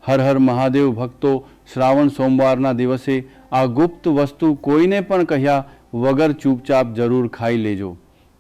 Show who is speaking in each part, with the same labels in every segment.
Speaker 1: હર હર મહાદેવ ભક્તો શ્રાવણ સોમવારના દિવસે આ ગુપ્ત વસ્તુ કોઈને પણ કહ્યા વગર ચૂપચાપ જરૂર ખાઈ લેજો.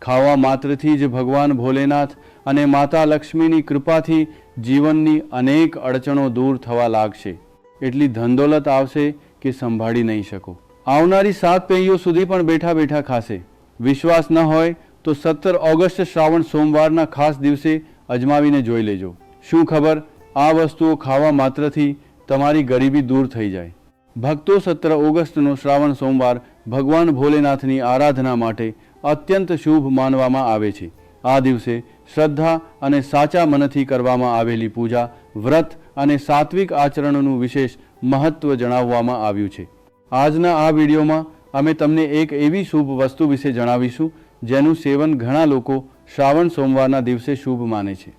Speaker 1: ખાવા માત્રથી જ ભગવાન ભોલેનાથ અને માતા લક્ષ્મીની કૃપાથી જીવનની અનેક અડચણો દૂર થવા લાગશે. એટલી ધનદોલત આવશે કે સંભાળી નહીં શકો. આવનારી 7 પેઢીઓ સુધી પણ બેઠા બેઠા ખાશે. વિશ્વાસ ન હોય તો 17 ઓગસ્ટ શ્રાવણ સોમવારના ખાસ દિવસે અજમાવીને જોઈ લેજો. શું ખબર આ વસ્તુઓ ખાવા માત્રથી તમારી ગરીબી દૂર થઈ જાય. ભક્તો 17 ઓગસ્ટનો શ્રાવણ સોમવાર ભગવાન ભોલેનાથની આરાધના માટે અત્યંત શુભ માનવામાં આવે છે. આ દિવસે શ્રદ્ધા અને સાચા મનથી કરવામાં આવેલી પૂજા, વ્રત અને સાત્વિક આચરણનું વિશેષ મહત્વ જણાવવામાં આવ્યું છે. આજના આ વિડીયોમાં અમે તમને એક એવી શુભ વસ્તુ વિશે જણાવીશું જેનું સેવન ઘણા લોકો શ્રાવણ સોમવારના દિવસે શુભ માને છે.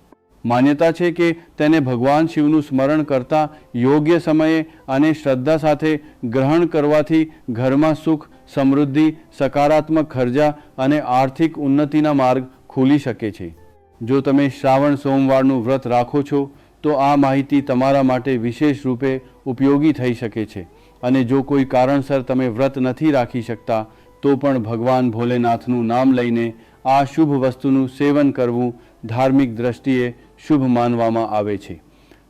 Speaker 1: માન્યતા છે કે તેને ભગવાન શિવનું સ્મરણ કરતા યોગ્ય સમયે અને શ્રદ્ધા સાથે ગ્રહણ કરવાથી ઘરમાં સુખ, સમૃદ્ધિ, સકારાત્મક ખર્જા અને આર્થિક ઉન્નતિના માર્ગ ખુલી શકે છે. જો તમે શ્રાવણ સોમવારનું વ્રત રાખો છો તો આ માહિતી તમારા માટે વિશેષ રૂપે ઉપયોગી થઈ શકે છે. અને જો કોઈ કારણસર તમે વ્રત નથી રાખી શકતા તો પણ ભગવાન ભોલેનાથનું નામ લઈને આ શુભ વસ્તુનું સેવન કરવું ધાર્મિક દ્રષ્ટિએ શુભ માનવામાં આવે છે.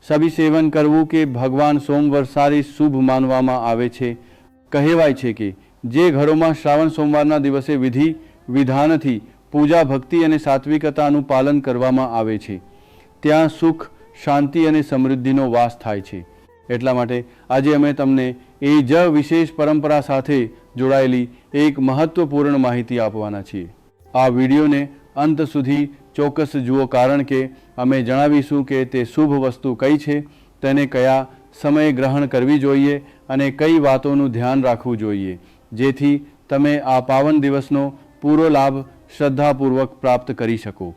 Speaker 1: સભી સેવન કરવું કે ભગવાન સોમવાર સારી શુભ માનવામાં આવે છે. કહેવાય છે કે જે ઘરોમાં શ્રાવણ સોમવારના દિવસે વિધિ વિધાનથી પૂજા, ભક્તિ અને સાત્વિકતાનું પાલન કરવામાં આવે છે ત્યાં સુખ, શાંતિ અને સમૃદ્ધિનો વાસ થાય છે. એટલા માટે આજે અમે તમને એ જ વિશેષ પરંપરા સાથે જોડાયેલી એક મહત્વપૂર્ણ માહિતી આપવાના છીએ. આ વિડીયોને અંત સુધી ચોક્કસ જુઓ, કારણ કે અમે જણાવીશું કે તે શુભ વસ્તુ કઈ છે, તેને કયા સમયે ગ્રહણ કરવી જોઈએ અને કઈ વાતોનું ધ્યાન રાખવું જોઈએ જેથી તમે આ પાવન દિવસનો પૂરો લાભ શ્રદ્ધાપૂર્વક પ્રાપ્ત કરી શકો.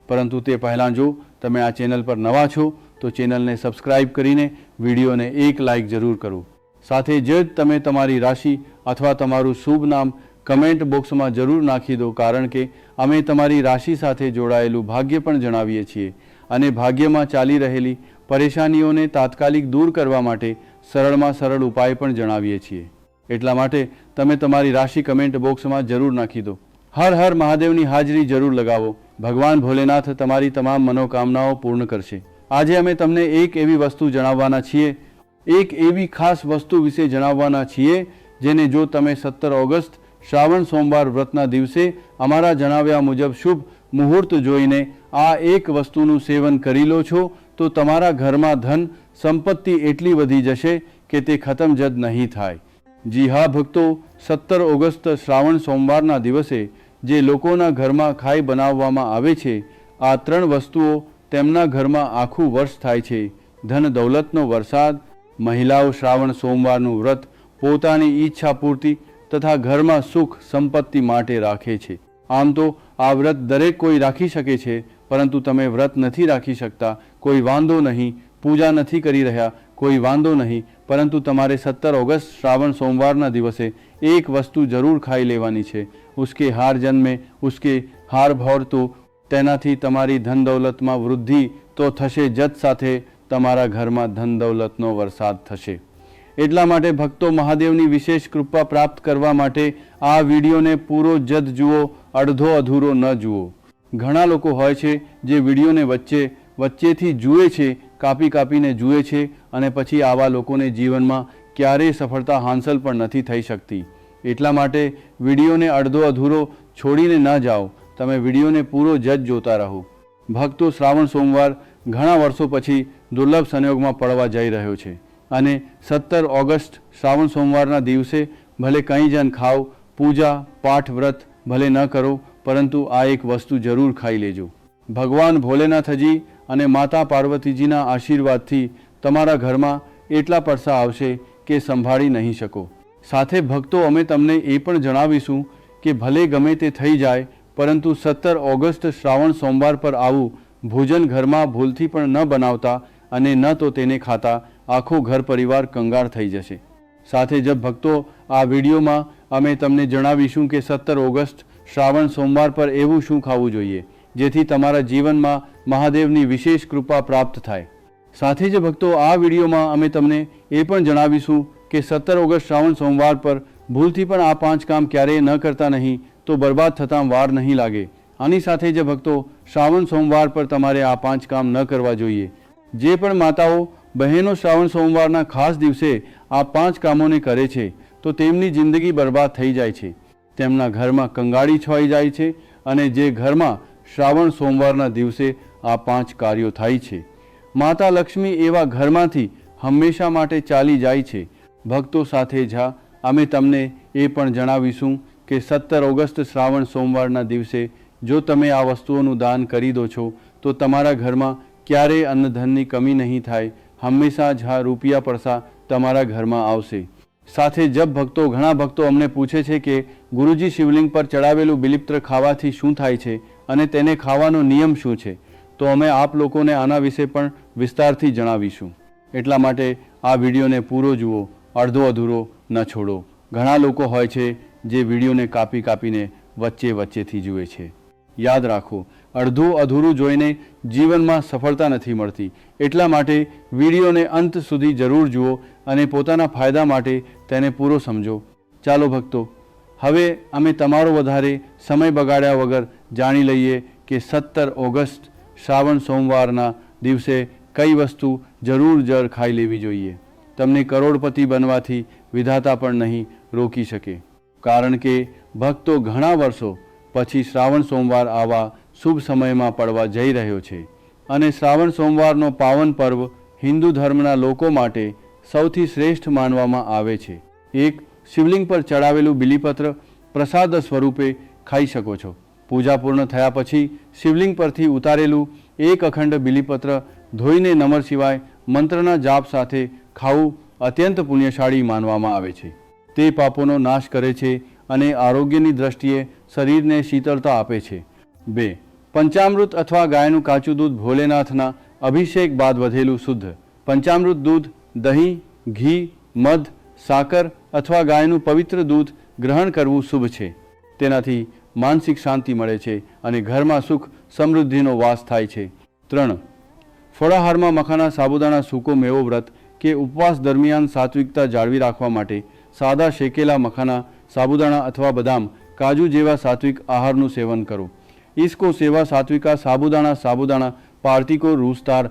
Speaker 1: પરંતુ તે પહેલાં જો તમે આ ચેનલ પર નવા છો તો ચેનલને સબસ્ક્રાઇબ કરીને વિડીયોને એક લાઇક જરૂર કરો. સાથે જ તમે તમારી રાશિ અથવા તમારું શુભ નામ કમેન્ટ બોક્સમાં જરૂર નાખી દો, કારણ કે અમે તમારી રાશિ સાથે જોડાયેલું ભાગ્ય પણ જણાવીએ છીએ અને ભાગ્યમાં ચાલી રહેલી પરેશાનીઓને તાત્કાલિક દૂર કરવા માટે સરળમાં સરળ ઉપાય પણ જણાવીએ છીએ. એટલા માટે તમે તમારી રાશિ કમેન્ટ બોક્સમાં જરૂર નાખી દો. હર હર મહાદેવની હાજરી જરૂર લગાવો. ભગવાન ભોલેનાથ તમારી તમામ મનોકામનાઓ પૂર્ણ કરશે. આજે અમે તમને એક એવી વસ્તુ જણાવવાના છીએ, એક એવી ખાસ વસ્તુ વિશે જણાવવાના છીએ જેને જો તમે 17 ઓગસ્ટ શ્રાવણ સોમવાર વ્રતના દિવસે અમારા જણાવ્યા મુજબ શુભ મુહૂર્ત જોઈને આ એક વસ્તુનું સેવન કરી લો છો તો તમારા ઘરમાં ધન સંપત્તિ એટલી વધી જશે કે તે ખતમ જ નહીં થાય. જી હા ભક્તો, 17 ઓગસ્ટ શ્રાવણ સોમવારના દિવસે જે લોકોના ઘરમાં ખાઈ બનાવવામાં આવે છે, આ 3 વસ્તુઓ તેમના ઘરમાં આખું વર્ષ થાય છે. ધન દૌલતનો વરસાદ. મહિલાઓ શ્રાવણ સોમવારનું વ્રત પોતાની ઈચ્છા પૂર્તિ તથા ઘરમાં સુખ સંપત્તિ માટે રાખે છે. આમ તો આ વ્રત દરેક કોઈ રાખી શકે છે, પરંતુ તમે વ્રત નથી રાખી શકતા, કોઈ વાંધો નહીં. પૂજા નથી કરી રહ્યા, કોઈ વાંધો નહીં. પરંતુ તમારે 17 ઓગસ્ટ શ્રાવણ સોમવારના દિવસે એક વસ્તુ જરૂર ખાઈ લેવાની છે. ઉસકે હાર જન્મે ઉસકે હાર ભોર. તો તેનાથી તમારી ધન દૌલતમાં વૃદ્ધિ તો થશે જ, સાથે તમારા ઘરમાં ધન દૌલતનો વરસાદ થશે. એટલા માટે ભક્તો મહાદેવની વિશેષ કૃપા પ્રાપ્ત કરવા માટે આ વિડીયોને પૂરો જ જુઓ, અડધો અધૂરો ન જુઓ. ઘણા લોકો હોય છે જે વિડીયોને વચ્ચેથી જુએ છે, કાપીને જુએ છે અને પછી આવા લોકોને જીવનમાં ક્યારેય સફળતા હાંસલ પણ નથી થઈ શકતી. એટલા માટે વિડીયોને અડધો અધૂરો છોડીને ન જાઓ, તમે વિડીયોને પૂરો જ જોતા રહો. ભક્તો, શ્રાવણ સોમવાર ઘણા વર્ષો પછી દુર્લભ સંયોગમાં પડવા જઈ રહ્યો છે અને 17 ઓગસ્ટ શ્રાવણ સોમવારના દિવસે ભલે કંઈ જ ખાઓ, પૂજા પાઠ વ્રત ભલે ન કરો, પરંતુ આ એક વસ્તુ જરૂર ખાઈ લેજો. ભગવાન ભોલેનાથજી અને માતા પાર્વતીજીના આશીર્વાદથી તમારા ઘરમાં એટલા પરસા આવશે કે સંભાળી નહીં શકો. સાથે ભક્તો, અમે તમને એ પણ જણાવીશું કે ભલે ગમે તે થઈ જાય, પરંતુ 17 ઓગસ્ટ શ્રાવણ સોમવાર પર આવું ભોજન ઘરમાં ભૂલથી પણ ન બનાવતા અને ન તો તેને ખાતા. આખો ઘર પરિવાર કંગાળ થઈ જશે. સાથે જ ભક્તો, આ વિડીયોમાં અમે તમને જણાવીશું કે 17 ઓગસ્ટ શ્રાવણ સોમવાર પર એવું શું ખાવું જોઈએ જેથી તમારા જીવનમાં મહાદેવની વિશેષ કૃપા પ્રાપ્ત થાય. સાથે જ ભક્તો, આ વિડીયોમાં અમે તમને એ પણ જણાવીશું કે 17 ઓગસ્ટ શ્રાવણ સોમવાર પર ભૂલથી પણ આ 5 કામ ક્યારેય ન કરતા નહીં તો બરબાદ થતાં વાર નહીં લાગે. આની સાથે જ ભક્તો, શ્રાવણ સોમવાર પર તમારે આ 5 કામ ન કરવા જોઈએ. જે પણ માતાઓ બહેનો શ્રાવણ સોમવારના ખાસ દિવસે આ 5 કામોને કરે છે તો તેમની જિંદગી બરબાદ થઈ જાય છે. તેમના ઘરમાં કંગાળી છવાઈ જાય છે અને જે ઘરમાં શ્રાવણ સોમવારના દિવસે આ 5 કાર્યો થાય છે, માતા લક્ષ્મી એવા ઘરમાંથી હંમેશા માટે ચાલી જાય છે. ભક્તો, સાથે જ અમે તમને એ પણ જણાવીશું કે 17 ઓગસ્ટ શ્રાવણ સોમવારના દિવસે જો તમે આ વસ્તુઓનું દાન કરી દો છો તો તમારા ઘરમાં ક્યારેય અન્નધનની કમી નહીં થાય. હંમેશા જ રૂપિયા પૈસા તમારા ઘરમાં આવશે. સાથે જબ ભક્તો, ઘણા ભક્તો અમને પૂછે છે કે ગુરુજી, શિવલિંગ પર ચડાવેલું બિલીપત્ર ખાવાથી શું થાય છે અને તેને ખાવાનો નિયમ શું છે? તો અમે આપ લોકોને આના વિશે પણ વિસ્તારથી જણાવીશું. એટલા માટે આ વિડીયોને પૂરો જુઓ, અડધો અધૂરો ન છોડો. ઘણા લોકો હોય છે જે વિડીયોને કાપી કાપીને વચ્ચેથી જુએ છે. યાદ રાખો, અડધું અધૂરું જોઈને જીવનમાં સફળતા નથી મળતી. એટલા માટે વિડીયોને અંત સુધી જરૂર જુઓ અને પોતાના ફાયદા માટે તેને પૂરો સમજો. ચાલો ભક્તો, હવે અમે તમારો વધારે સમય બગાડ્યા વગર જાણી લઈએ કે 17 ઓગસ્ટ શ્રાવણ સોમવારના દિવસે કઈ વસ્તુ જરૂર ખાઈ લેવી જોઈએ. તમને કરોડપતિ બનવાથી વિધાતા પણ નહીં રોકી શકે. કારણ કે ભક્તો, ઘણા વર્ષો પછી શ્રાવણ સોમવાર આવા શુભ સમયમાં પડવા જઈ રહ્યો છે અને શ્રાવણ સોમવારનો પાવન પર્વ હિન્દુ ધર્મના લોકો માટે સૌથી શ્રેષ્ઠ માનવામાં આવે છે. એક, શિવલિંગ પર ચડાવેલું બિલીપત્ર પ્રસાદ સ્વરૂપે ખાઈ શકો છો. પૂજા પૂર્ણ થયા પછી શિવલિંગ પરથી ઉતારેલું એક અખંડ બિલીપત્ર ધોઈને નમઃ શિવાય મંત્રના જાપ સાથે ખાવું અત્યંત પુણ્યશાળી માનવામાં આવે છે. તે પાપોનો નાશ કરે છે અને આરોગ્યની દ્રષ્ટિએ શરીરને શીતળતા આપે છે. 2, પંચામૃત અથવા ગાયનું કાચું દૂધ ભોલેનાથના અભિષેક બાદ વધેલું શુદ્ધ પંચામૃત દૂધ, દહીં, ઘી, મધ, સાકર અથવા ગાયનું પવિત્ર દૂધ ગ્રહણ કરવું શુભ છે. તેનાથી માનસિક શાંતિ મળે છે અને ઘરમાં સુખ સમૃદ્ધિનો વાસ થાય છે. 3, ફળાહારમાં મખાના, સાબુદાણા, સૂકો મેવો વ્રત કે ઉપવાસ દરમિયાન સાત્વિકતા જાળવી રાખવા માટે સાદા શેકેલા મખાના, સાબુદાણા અથવા બદામ, કાજુ જેવા સાત્વિક આહારનું સેવન કરો. ઈસકો સેવા સાત્વિકા સાબુદાણા પાર્થિકો રૂસ્તાર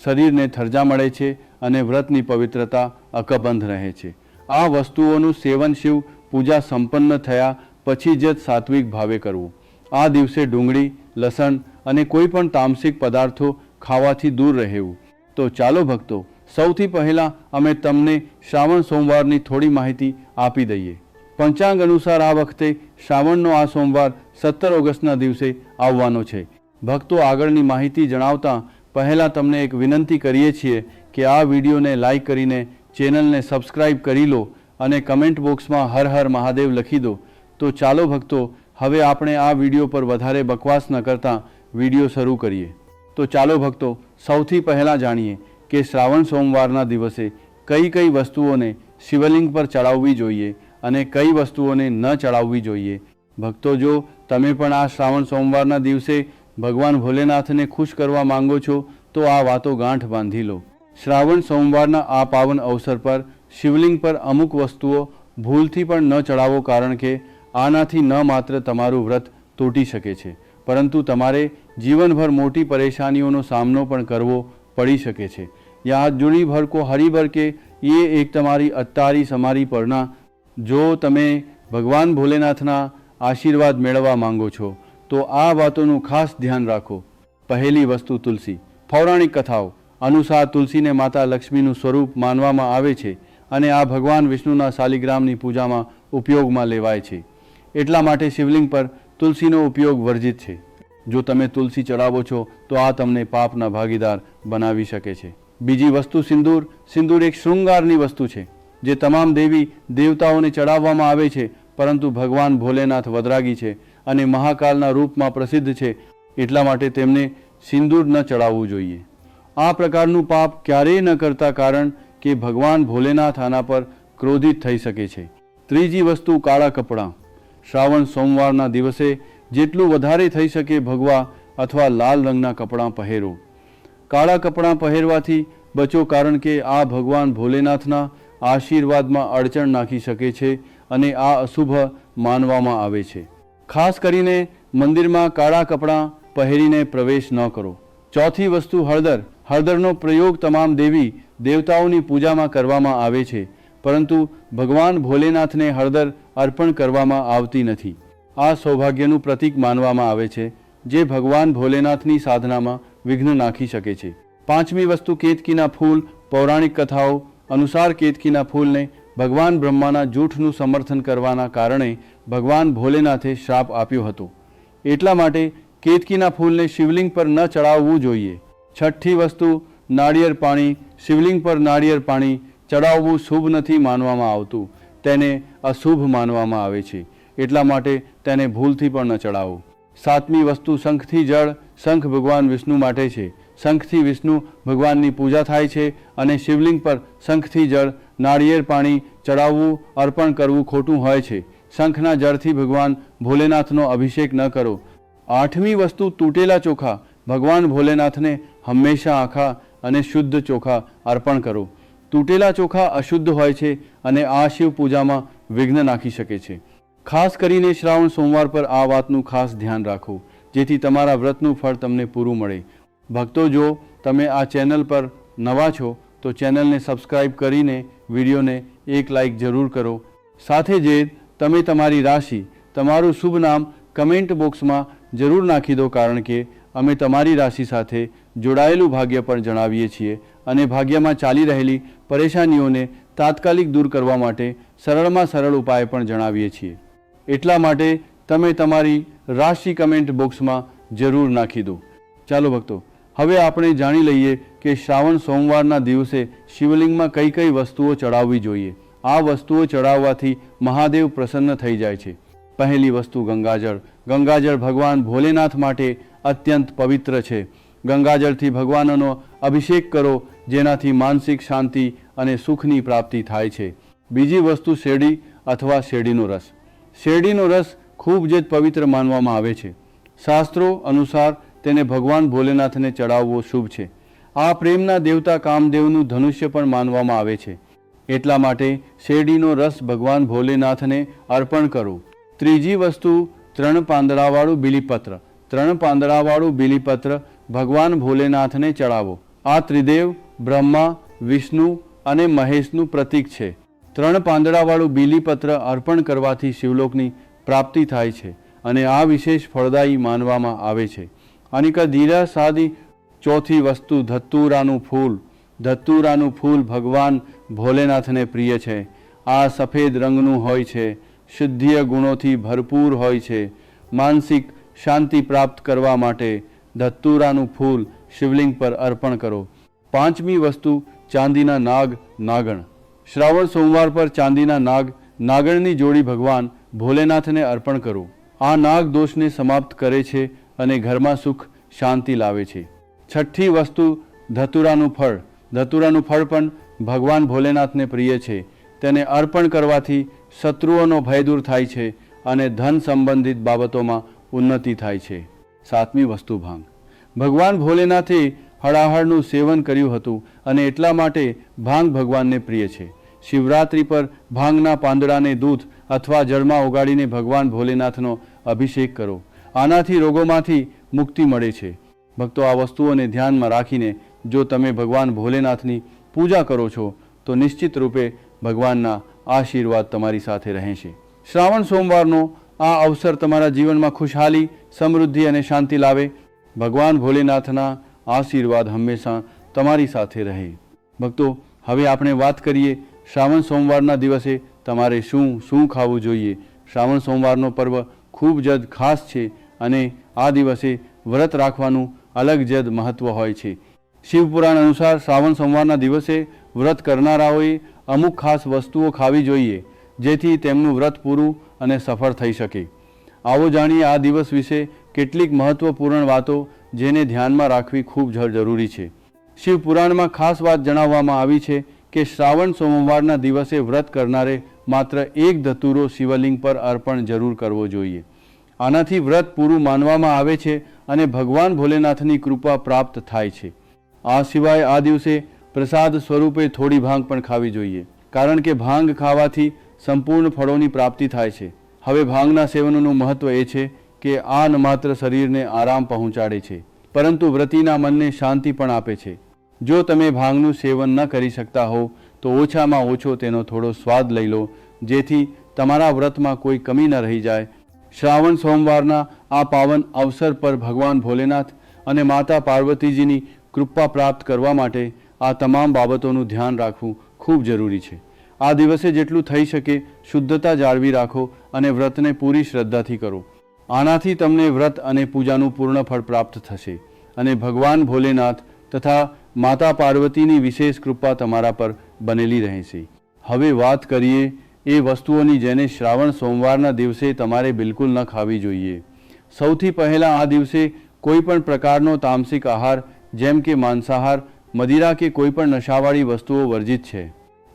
Speaker 1: શરીરને થરજા મળે છે અને વ્રતની પવિત્રતા અકબંધ રહે છે. આ વસ્તુઓનું સેવન શિવ પૂજા સંપન્ન થયા પછી જ સાત્વિક ભાવે કરવું. આ દિવસે ડુંગળી, લસણ અને કોઈ પણ તામસિક પદાર્થો ખાવાથી દૂર રહેવું. તો ચાલો ભક્તો, સૌથી પહેલાં અમે તમને શ્રાવણ સોમવારની થોડી માહિતી આપી દઈએ. પંચાંગ અનુસાર આ વખતે શ્રાવણનો આ સોમવાર 17 ઓગસ્ટના દિવસે આવવાનો છે. ભક્તો, આગળની માહિતી જણાવતા પહેલાં તમને એક વિનંતી કરીએ છીએ કે આ વિડીયોને લાઈક કરીને ચેનલને સબસ્ક્રાઈબ કરી લો અને કમેન્ટ બોક્સમાં હર હર મહાદેવ લખી દો. તો ચાલો ભક્તો, હવે આપણે આ વિડીયો પર વધારે બકવાસ ન કરતાં વિડીયો શરૂ કરીએ. તો ચાલો ભક્તો, સૌથી પહેલાં જાણીએ કે શ્રાવણ સોમવારના દિવસે કઈ કઈ વસ્તુઓને શિવલિંગ પર ચડાવવી જોઈએ અને કઈ વસ્તુઓને ન ચડાવવી જોઈએ. ભક્તો, જો તમે પણ આ શ્રાવણ સોમવારના દિવસે ભગવાન ભોલેનાથને ખુશ કરવા માંગો છો તો આ વાતો ગાંઠ બાંધી લો. શ્રાવણ સોમવારના આ પાવન અવસર પર શિવલિંગ પર અમુક વસ્તુઓ ભૂલથી પણ ન ચડાવો, કારણ કે આનાથી ન માત્ર તમારું વ્રત તૂટી શકે છે, પરંતુ તમારે જીવનભર મોટી પરેશાનીઓનો સામનો પણ કરવો પડી શકે છે. યા જુડી ભર કો હરી ભર કે એ એક તમારી અત્તારી સમારી પરના. જો તમે ભગવાન ભોલેનાથના આશીર્વાદ મેળવવા માંગો છો તો આ વાતોનું ખાસ ધ્યાન રાખો. પહેલી વસ્તુ, તુલસી. પૌરાણિક કથાઓ અનુસાર તુલસીને માતા લક્ષ્મીનું સ્વરૂપ માનવામાં આવે છે અને આ ભગવાન વિષ્ણુના શાલિગ્રામની પૂજામાં ઉપયોગમાં લેવાય છે. એટલા માટે શિવલિંગ પર તુલસીનો ઉપયોગ વર્જિત છે. જો તમે તુલસી ચડાવો છો તો આ તમને પાપના ભાગીદાર બનાવી શકે છે. બીજી વસ્તુ, સિંદૂર. સિંદૂર એક શૃંગારની વસ્તુ છે જે તમામ દેવી દેવતાઓને ચડાવવામાં આવે છે, પરંતુ ભગવાન ભોલેનાથ વદરાગી છે અને મહાકાલના રૂપમાં પ્રસિદ્ધ છે. એટલા માટે તેમને સિંદૂર ન ચડાવવું જોઈએ. આ પ્રકારનું પાપ ક્યારેય ન કરતા, કારણ કે ભગવાન ભોલેનાથ આના પર ક્રોધિત થઈ શકે છે. ત્રીજી વસ્તુ, કાળા કપડાં. શ્રાવણ સોમવારના દિવસે જેટલું વધારે થઈ શકે ભગવા અથવા લાલ રંગના કપડાં પહેરો. કાળા કપડાં પહેરવાથી બચો, કારણ કે આ ભગવાન ભોલેનાથના આશીર્વાદમાં અડચણ નાખી શકે છે અને આ અશુભ માનવામાં આવે છે. ખાસ કરીને મંદિરમાં કાળા કપડાં પહેરીને પ્રવેશ ન કરો. ચોથી વસ્તુ હળદર. હળદરનો પ્રયોગ તમામ દેવી દેવતાઓની પૂજામાં કરવામાં આવે છે, પરંતુ ભગવાન ભોલેનાથને હળદર અર્પણ કરવામાં આવતી નથી. આ સૌભાગ્યનું પ્રતીક માનવામાં આવે છે, જે ભગવાન ભોલેનાથની સાધનામાં વિઘ્ન નાખી શકે છે. પાંચમી વસ્તુ કેતકીના ફૂલ. પૌરાણિક કથાઓ અનુસાર કેતકીના ફૂલને ભગવાન બ્રહ્માના જૂઠનું સમર્થન કરવાના કારણે ભગવાન ભોલેનાથે શ્રાપ આપ્યો હતો. એટલા માટે કેતકીના ફૂલને શિવલિંગ પર ન ચડાવવું જોઈએ. છઠ્ઠી વસ્તુ નાળિયેર પાણી. શિવલિંગ પર નાળિયેર પાણી ચડાવવું શુભ નથી માનવામાં આવતું, તેને અશુભ માનવામાં આવે છે. એટલા માટે તેને ભૂલથી પણ ન ચડાવો. સાતમી વસ્તુ શંખથી જળ. શંખ ભગવાન વિષ્ણુ માટે છે. શંખથી વિષ્ણુ ભગવાનની પૂજા થાય છે અને શિવલિંગ પર શંખથી જળ, નાળિયેર પાણી ચડાવવું, અર્પણ કરવું ખોટું હોય છે. શંખના જળથી ભગવાન ભોલેનાથનો અભિષેક ન કરો. આઠમી વસ્તુ તૂટેલા ચોખા. ભગવાન ભોલેનાથને હંમેશા આખા અને શુદ્ધ ચોખા અર્પણ કરો. તૂટેલા ચોખા અશુદ્ધ હોય છે અને આ શિવ પૂજામાં વિઘ્ન નાખી શકે છે. ખાસ કરીને શ્રાવણ સોમવાર પર આ વાતનું ખાસ ધ્યાન રાખો, જેથી તમારા વ્રતનું ફળ તમને પૂરું મળે. ભક્તો, જો તમે આ ચેનલ પર નવા છો તો ચેનલને સબસ્ક્રાઈબ કરીને વિડીયોને એક લાઈક જરૂર કરો. સાથે જ તમે તમારી રાશિ, તમારું શુભ નામ કમેન્ટ બોક્સમાં જરૂર નાખી દો, કારણ કે અમે તમારી રાશિ સાથે જોડાયેલું ભાગ્ય પણ જણાવીએ છીએ અને ભાગ્યમાં ચાલી રહેલી પરેશાનીઓને તાત્કાલિક દૂર કરવા માટે સરળમાં સરળ ઉપાય પણ જણાવીએ છીએ. એટલા માટે તમે તમારી રાશિ કમેન્ટ બોક્સમાં જરૂર નાખી દો. ચાલો ભક્તો, હવે આપણે જાણી લઈએ કે શ્રાવણ સોમવારના દિવસે શિવલિંગમાં કઈ કઈ વસ્તુઓ ચડાવવી જોઈએ. આ વસ્તુઓ ચડાવવાથી મહાદેવ પ્રસન્ન થઈ જાય છે. પહેલી વસ્તુ ગંગાજળ. ગંગાજળ ભગવાન ભોલેનાથ માટે અત્યંત પવિત્ર છે. ગંગાજળથી ભગવાનનો અભિષેક કરો, જેનાથી માનસિક શાંતિ અને સુખની પ્રાપ્તિ થાય છે. બીજી વસ્તુ શેરડી અથવા શેરડીનો રસ. શેરડીનો રસ ખૂબ જ પવિત્ર માનવામાં આવે છે. શાસ્ત્રો અનુસાર તેને ભગવાન ભોલેનાથને ચડાવવો શુભ છે. આ પ્રેમના દેવતા કામદેવનું ધનુષ્ય પણ માનવામાં આવે છે. એટલા માટે શેરડીનો રસ ભગવાન ભોલેનાથને અર્પણ કરો. ત્રીજી વસ્તુ 3 પાંદડાવાળું બીલીપત્ર. 3 પાંદડાવાળું બીલીપત્ર ભગવાન ભોલેનાથને ચડાવો. આ ત્રિદેવ બ્રહ્મા, વિષ્ણુ અને મહેશનું પ્રતીક છે. 3 પાંદડાવાળું બીલીપત્ર અર્પણ કરવાથી શિવલોકની પ્રાપ્તિ થાય છે અને આ વિશેષ ફળદાયી માનવામાં આવે છે. અનિકા ધીરા સાદી ચોથી વસ્તુ ધતુરાનું ફૂલ. ધતુરાનું ફૂલ ભગવાન ભોલેનાથને પ્રિય છે. આ સફેદ રંગનું હોય છે, શુદ્ધિય ગુણોથી ભરપૂર હોય છે. માનસિક શાંતિ પ્રાપ્ત કરવા માટે ધતુરાનું ફૂલ શિવલિંગ પર અર્પણ કરો. પાંચમી વસ્તુ ચાંદીના નાગ, નાગણ. શ્રાવણ સોમવાર પર ચાંદીના નાગ, નાગણની જોડી ભગવાન ભોલેનાથને અર્પણ કરો. આ નાગ દોષને સમાપ્ત કરે છે અને ઘરમાં સુખ શાંતિ લાવે છે. છઠ્ઠી વસ્તુ ધતુરાનું ફળ. ધતુરાનું ફળ પણ ભગવાન ભોલેનાથને પ્રિય છે. તેને અર્પણ કરવાથી શત્રુઓનો ભય દૂર થાય છે અને ધન સંબંધિત બાબતોમાં ઉન્નતિ થાય છે. સાતમી વસ્તુ ભાંગ. ભગવાન ભોલેનાથે હળાહળનું સેવન કર્યું હતું અને એટલા માટે ભાંગ ભગવાનને પ્રિય છે. શિવરાત્રિ પર ભાંગના પાંદડાને દૂધ અથવા જળમાં ઓગાળીને ભગવાન ભોલેનાથનો અભિષેક કરો. આનાથી રોગોમાંથી મુક્તિ મળે છે. ભક્તો, આ વસ્તુઓને ધ્યાનમાં રાખીને જો તમે ભગવાન ભોલેનાથની પૂજા કરો છો તો નિશ્ચિત રૂપે ભગવાનના આશીર્વાદ તમારી સાથે રહેશે. શ્રાવણ સોમવારનો આ અવસર તમારા જીવનમાં ખુશહાલી, સમૃદ્ધિ અને શાંતિ લાવે. ભગવાન ભોલેનાથના આશીર્વાદ હંમેશા તમારી સાથે રહે. ભક્તો, હવે આપણે વાત કરીએ શ્રાવણ સોમવારના દિવસે તમારે શું શું ખાવું જોઈએ. શ્રાવણ સોમવારનો પર્વ ખૂબ જ ખાસ છે અને આ દિવસે વ્રત રાખવાનું અલગ જ મહત્વ હોય છે. શિવપુરાણ અનુસાર શ્રાવણ સોમવારના દિવસે વ્રત કરનારાઓએ અમુક ખાસ વસ્તુઓ ખાવી જોઈએ, જેથી તેમનું વ્રત પૂરું અને સફળ થઈ શકે. આવો જાણીએ આ દિવસ વિશે કેટલીક મહત્વપૂર્ણ વાતો, જેને ધ્યાનમાં રાખવી ખૂબ જરૂરી છે. શિવપુરાણમાં ખાસ વાત જણાવવામાં આવી છે કે શ્રાવણ સોમવારના દિવસે વ્રત કરનારે માત્ર એક ધતુરો શિવલિંગ પર અર્પણ જરૂર કરવો જોઈએ. આનાથી વ્રત પૂરું માનવામાં આવે છે અને ભગવાન ભોલેનાથની કૃપા પ્રાપ્ત થાય છે. આ સિવાય આ દિવસે પ્રસાદ સ્વરૂપે થોડી ભાંગ પણ ખાવી જોઈએ, કારણ કે ભાંગ ખાવાથી સંપૂર્ણ ફળોની પ્રાપ્તિ થાય છે. હવે ભાંગના સેવનનું મહત્વ એ છે કે આ ન માત્ર શરીરને આરામ પહોંચાડે છે, પરંતુ વ્રતીના મનને શાંતિ પણ આપે છે. જો તમે ભાંગનું સેવન ન કરી શકતા હો તો ઓછામાં ઓછો તેનો થોડો સ્વાદ લઈ લો, જેથી તમારા વ્રતમાં કોઈ કમી ન રહી જાય. શ્રાવણ સોમવારના આ પાવન અવસર પર ભગવાન ભોલેનાથ અને માતા પાર્વતીજીની કૃપા પ્રાપ્ત કરવા માટે આ તમામ બાબતોનું ધ્યાન રાખવું ખૂબ જરૂરી છે. આ દિવસે જેટલું થઈ શકે શુદ્ધતા જાળવી રાખો અને વ્રતને પૂરી શ્રદ્ધાથી કરો. આનાથી તમને વ્રત અને પૂજાનું પૂર્ણ ફળ પ્રાપ્ત થશે અને ભગવાન ભોલેનાથ તથા માતા પાર્વતીની વિશેષ કૃપા તમારા પર બનેલી રહેશે. હવે વાત કરીએ એ વસ્તુઓની જેને શ્રાવણ સોમવારના દિવસે તમારે બિલકુલ ન ખાવી જોઈએ. સૌથી પહેલાં આ દિવસે કોઈ પણ પ્રકારનો તામસિક આહાર જેમ કે માંસાહાર, મદિરા કે કોઈ પણ નશાવાળી વસ્તુઓ વર્જિત છે.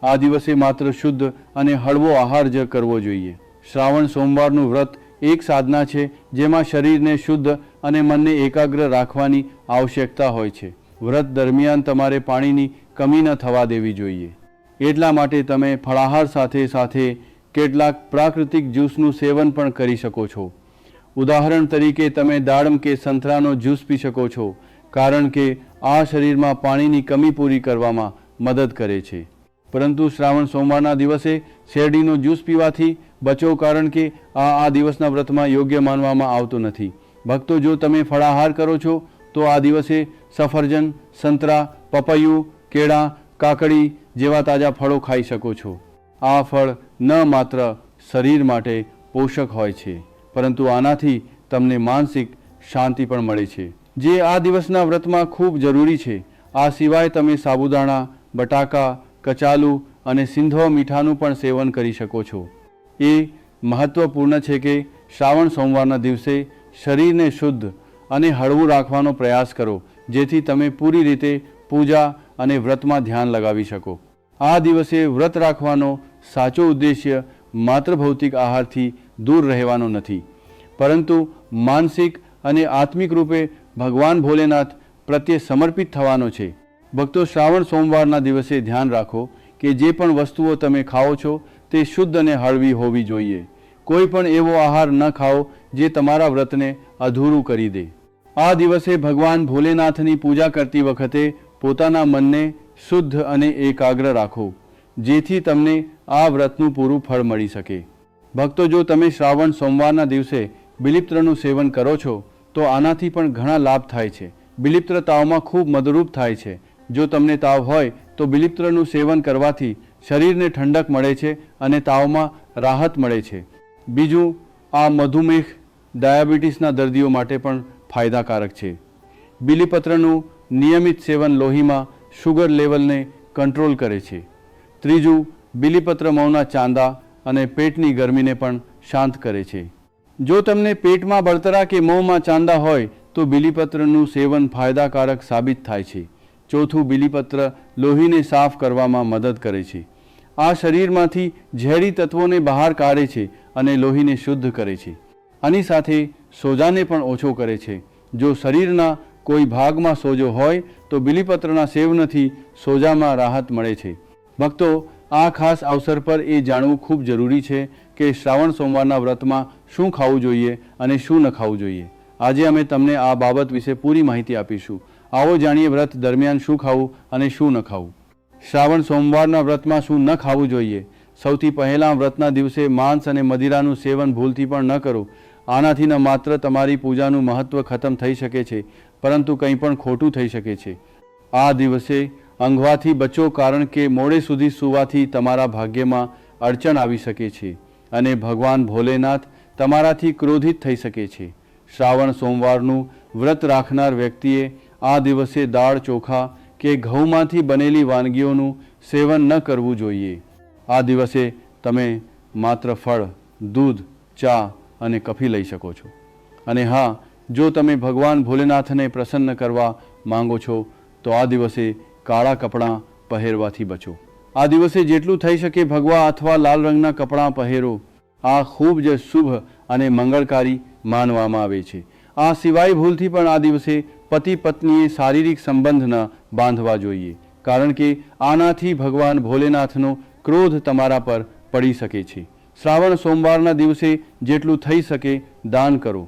Speaker 1: આ દિવસે માત્ર શુદ્ધ અને હળવો આહાર જ કરવો જોઈએ. શ્રાવણ સોમવારનું વ્રત એક સાધના છે જેમાં શરીરને શુદ્ધ અને મનને એકાગ્ર રાખવાની આવશ્યકતા હોય છે. વ્રત દરમિયાન તમારે પાણીની કમી ન થવા દેવી જોઈએ. એટલા માટે તમે ફળાહાર સાથે સાથે કેટલાક પ્રાકૃતિક જ્યુસનું સેવન પણ કરી શકો છો. ઉદાહરણ તરીકે તમે દાડમ કે સંતરાનો જ્યુસ પી શકો છો, કારણ કે આ શરીરમાં પાણીની કમી પૂરી કરવામાં મદદ કરે છે. પરંતુ શ્રાવણ સોમવારના દિવસે શેરડીનો જ્યુસ પીવાથી બચો, કારણ કે આ દિવસના વ્રતમાં યોગ્ય માનવામાં આવતો નથી. ભક્તો, જો તમે ફળાહાર કરો છો તો આ દિવસે સફરજન, સંતરા, પપૈયું, કેળા, કાકડી જેવા તાજા ફળો ખાઈ શકો છો. આ ફળ ન માત્ર શરીર માટે પોષક હોય છે, પરંતુ આનાથી તમને માનસિક શાંતિ પણ મળે છે, જે આ દિવસના વ્રતમાં ખૂબ જરૂરી છે. આ સિવાય તમે સાબુદાણા, બટાકા, કચાલું અને સિંધવ મીઠાનું પણ સેવન કરી શકો છો. એ મહત્વપૂર્ણ છે કે શ્રાવણ સોમવારના દિવસે શરીરને શુદ્ધ અને હળવું રાખવાનો પ્રયાસ કરો, જેથી તમે પૂરી રીતે પૂજા અને વ્રતમાં ધ્યાન લગાવી શકો. આ દિવસે વ્રત રાખવાનો સાચો ઉદ્દેશ્ય માત્ર ભૌતિક આહારથી દૂર રહેવાનો નથી, પરંતુ માનસિક અને આત્મિક રૂપે ભગવાન ભોલેનાથ પ્રત્યે સમર્પિત થવાનો છે. ભક્તો, શ્રાવણ સોમવારના દિવસે ધ્યાન રાખો કે જે પણ વસ્તુઓ તમે ખાઓ છો તે શુદ્ધ અને હળવી હોવી જોઈએ. કોઈ પણ એવો આહાર ન ખાઓ જે તમારા વ્રતને અધૂરું કરી દે. આ દિવસે ભગવાન ભોલેનાથની પૂજા કરતી વખતે પોતાના મનને શુદ્ધ અને એકાગ્ર રાખો, જેથી તમને આ વ્રતનું પૂરું ફળ મળી શકે. ભક્તો, જો તમે શ્રાવણ સોમવારના દિવસે બિલીપત્રનું સેવન કરો છો તો આનાથી પણ ઘણા લાભ થાય છે. બિલીપત્ર તાવમાં ખૂબ મદદરૂપ થાય છે. જો તમને તાવ હોય તો બિલીપત્રનું સેવન કરવાથી શરીરને ઠંડક મળે છે અને તાવમાં રાહત મળે છે. બીજું, આ મધુમેહ, ડાયાબિટીસના દર્દીઓ માટે પણ ફાયદાકારક છે. બિલીપત્રનું નિયમિત સેવન લોહીમાં શુગર લેવલને કંટ્રોલ કરે છે. ત્રીજું, બિલીપત્ર મોંના ચાંદા અને પેટની ગરમીને પણ શાંત કરે છે. જો તમને પેટમાં બળતરા કે મોંમાં ચાંદા હોય તો બિલીપત્રનું સેવન ફાયદાકારક સાબિત થાય છે. ચોથું, બિલીપત્ર લોહીને સાફ કરવામાં મદદ કરે છે. આ શરીરમાંથી ઝેરી તત્વોને બહાર કાઢે છે અને લોહીને શુદ્ધ કરે છે. આની સાથે સોજાને પણ ઓછો કરે છે. જો શરીરના કોઈ ભાગમાં સોજો હોય તો બિલીપત્રના સેવનથી સોજામાં રાહત મળે છે. ભક્તો, આ ખાસ અવસર પર એ જાણવું ખૂબ જરૂરી છે કે શ્રાવણ સોમવારના વ્રતમાં શું ખાવું જોઈએ અને શું ન ખાવું જોઈએ. આજે અમે તમને આ બાબત વિશે પૂરી માહિતી આપીશું. આવો જાણીએ વ્રત દરમિયાન શું ખાવું અને શું ન ખાવું. શ્રાવણ સોમવારના વ્રતમાં શું ન ખાવું જોઈએ. સૌથી પહેલાં વ્રતના દિવસે માંસ અને મદિરાનું સેવન ભૂલથી પણ ન કરો. આનાથી ન માત્ર તમારી પૂજાનું મહત્ત્વ ખતમ થઈ શકે છે, પરંતુ કંઈ પણ ખોટું થઈ શકે છે. આ દિવસે ઊંઘવાથી બચો, કારણ કે મોડે સુધી સૂવાથી તમારા ભાગ્યમાં અડચણ આવી શકે છે અને ભગવાન ભોલેનાથ તમારાથી ક્રોધિત થઈ શકે છે. શ્રાવણ સોમવારનું વ્રત રાખનાર વ્યક્તિએ આ દિવસે દાળ, ચોખા કે ઘઉંમાંથી બનેલી વાનગીઓનું સેવન ન કરવું જોઈએ. આ દિવસે તમે માત્ર ફળ, દૂધ, ચા અને કોફી લઈ શકો છો. અને હા, જો તમે ભગવાન ભોલેનાથને પ્રસન્ન કરવા માંગો છો તો આ દિવસે કાળા કપડાં પહેરવાથી બચો. આ દિવસે જેટલું થઈ શકે ભગવા અથવા લાલ રંગના કપડાં પહેરો. આ ખૂબ જ શુભ અને મંગળકારી માનવામાં આવે છે. આ સિવાય ભૂલથી પણ આ દિવસે પતિ પત્નીએ શારીરિક સંબંધ ન બાંધવા જોઈએ, કારણ કે આનાથી ભગવાન ભોલેનાથનો ક્રોધ તમારા પર પડી શકે છે. શ્રાવણ સોમવારના દિવસે જેટલું થઈ શકે દાન કરો.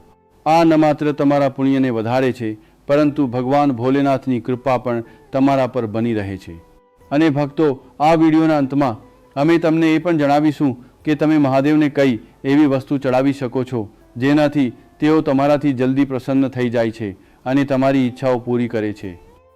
Speaker 1: આ ન માત્ર તમારા પુણ્યને વધારે છે, પરંતુ ભગવાન ભોલેનાથની કૃપા પણ તમારા પર બની રહે છે. અને ભક્તો, આ વિડીયોના અંતમાં અમે તમને એ પણ જણાવીશું કે તમે મહાદેવને કઈ એવી વસ્તુ ચડાવી શકો છો જેનાથી તેઓ તમારાથી જલ્દી પ્રસન્ન થઈ જાય છે અને તમારી ઈચ્છાઓ પૂરી કરે છે.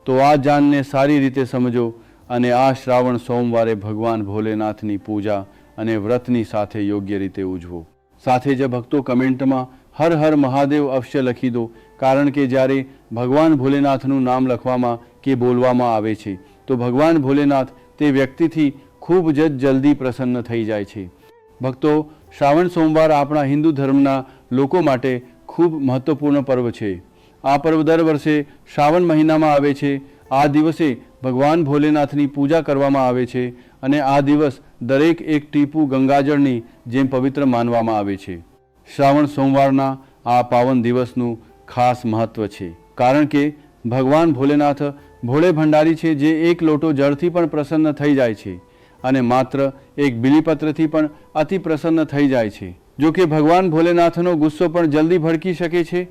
Speaker 1: તો આ જાણને સારી રીતે સમજો અને આ શ્રાવણ સોમવારે ભગવાન ભોલેનાથની પૂજા અને વ્રતની સાથે યોગ્ય રીતે ઉજવો. સાથે જ ભક્તો, કમેન્ટમાં હર હર મહાદેવ અવશ્ય લખી દો, કારણ કે જ્યારે ભગવાન ભોલેનાથનું નામ લખવામાં કે બોલવામાં આવે છે તો ભગવાન ભોલેનાથ તે વ્યક્તિથી ખૂબ જ જલ્દી પ્રસન્ન થઈ જાય છે. ભક્તો, શ્રાવણ સોમવાર આપણા હિન્દુ ધર્મના લોકો માટે ખૂબ મહત્વપૂર્ણ પર્વ છે. આ પર્વ દર વર્ષે શ્રાવણ મહિનામાં આવે છે. આ દિવસે ભગવાન ભોલેનાથની પૂજા કરવામાં આવે છે અને આ દિવસ દરેક એક ટીપું ગંગાજળની જેમ પવિત્ર માનવામાં આવે છે. શ્રાવણ સોમવારના આ પાવન દિવસનું ખાસ મહત્વ છે, કારણ કે ભગવાન ભોલેનાથ ભોળે ભંડારી છે, જે એક લોટો જળથી પણ પ્રસન્ન થઈ જાય છે અને માત્ર એક બીલીપત્રથી પણ અતિ પ્રસન્ન થઈ જાય છે. જો કે ભગવાન ભોલેનાથનો ગુસ્સો પણ જલ્દી ભડકી શકે છે.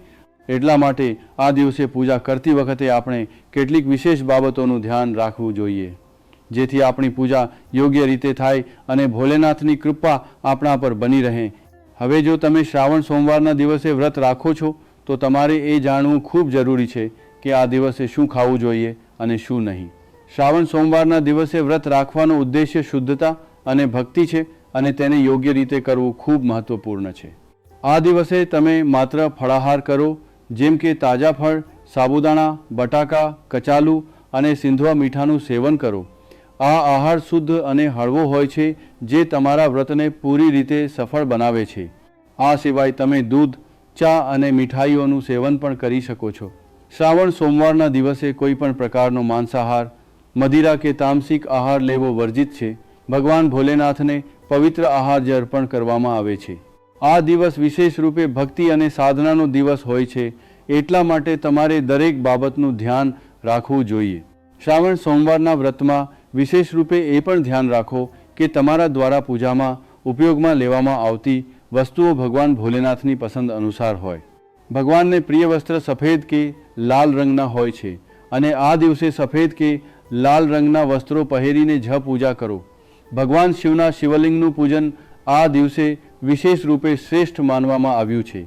Speaker 1: એટલા માટે આ દિવસે પૂજા કરતી વખતે આપણે કેટલીક વિશેષ બાબતોનું ધ્યાન રાખવું જોઈએ, જેથી આપણી પૂજા યોગ્ય રીતે થાય અને ભોલેનાથની કૃપા આપણા પર બની રહે. હવે જો તમે શ્રાવણ સોમવારના દિવસે વ્રત રાખો છો તો તમારે એ જાણવું ખૂબ જરૂરી છે કે આ દિવસે શું ખાવું જોઈએ અને શું નહીં. શ્રાવણ સોમવારના દિવસે વ્રત રાખવાનો ઉદ્દેશ્ય શુદ્ધતા અને ભક્તિ છે અને તેને યોગ્ય રીતે કરવું ખૂબ મહત્વપૂર્ણ છે. આ દિવસે તમે માત્ર ફળાહાર કરો, જેમ કે તાજા ફળ, સાબુદાણા, બટાકા, કચાલું અને સિંધવા મીઠાનું સેવન કરો. આ આહાર શુદ્ધ અને હળવો હોય છે, જે તમારા વ્રતને પૂરી રીતે સફળ બનાવે છે. આ સિવાય તમે દૂધ, ચા અને મીઠાઈઓનું સેવન પણ કરી શકો છો. શ્રાવણ સોમવારના દિવસે કોઈ પણ પ્રકારનો માંસાહાર, મદિરા કે તામસિક આહાર લેવો વર્જિત છે. ભગવાન ભોલેનાથને પવિત્ર આહાર જ અર્પણ કરવામાં આવે છે. આ દિવસ વિશેષ રૂપે ભક્તિ અને સાધનાનો દિવસ હોય છે, એટલા માટે તમારે દરેક બાબતનું ધ્યાન રાખવું જોઈએ. શ્રાવણ સોમવારના વ્રતમાં વિશેષ રૂપે એ પણ ધ્યાન રાખો કે તમારા દ્વારા પૂજામાં ઉપયોગમાં લેવામાં આવતી વસ્તુઓ ભગવાન ભોલેનાથની પસંદ અનુસાર હોય. ભગવાનને પ્રિય વસ્ત્ર સફેદ કે લાલ રંગના હોય છે અને આ દિવસે સફેદ કે લાલ રંગના વસ્ત્રો પહેરીને જ પૂજા કરો. ભગવાન શિવના શિવલિંગનું પૂજન આ દિવસે વિશેષ રૂપે શ્રેષ્ઠ માનવામાં આવ્યું છે.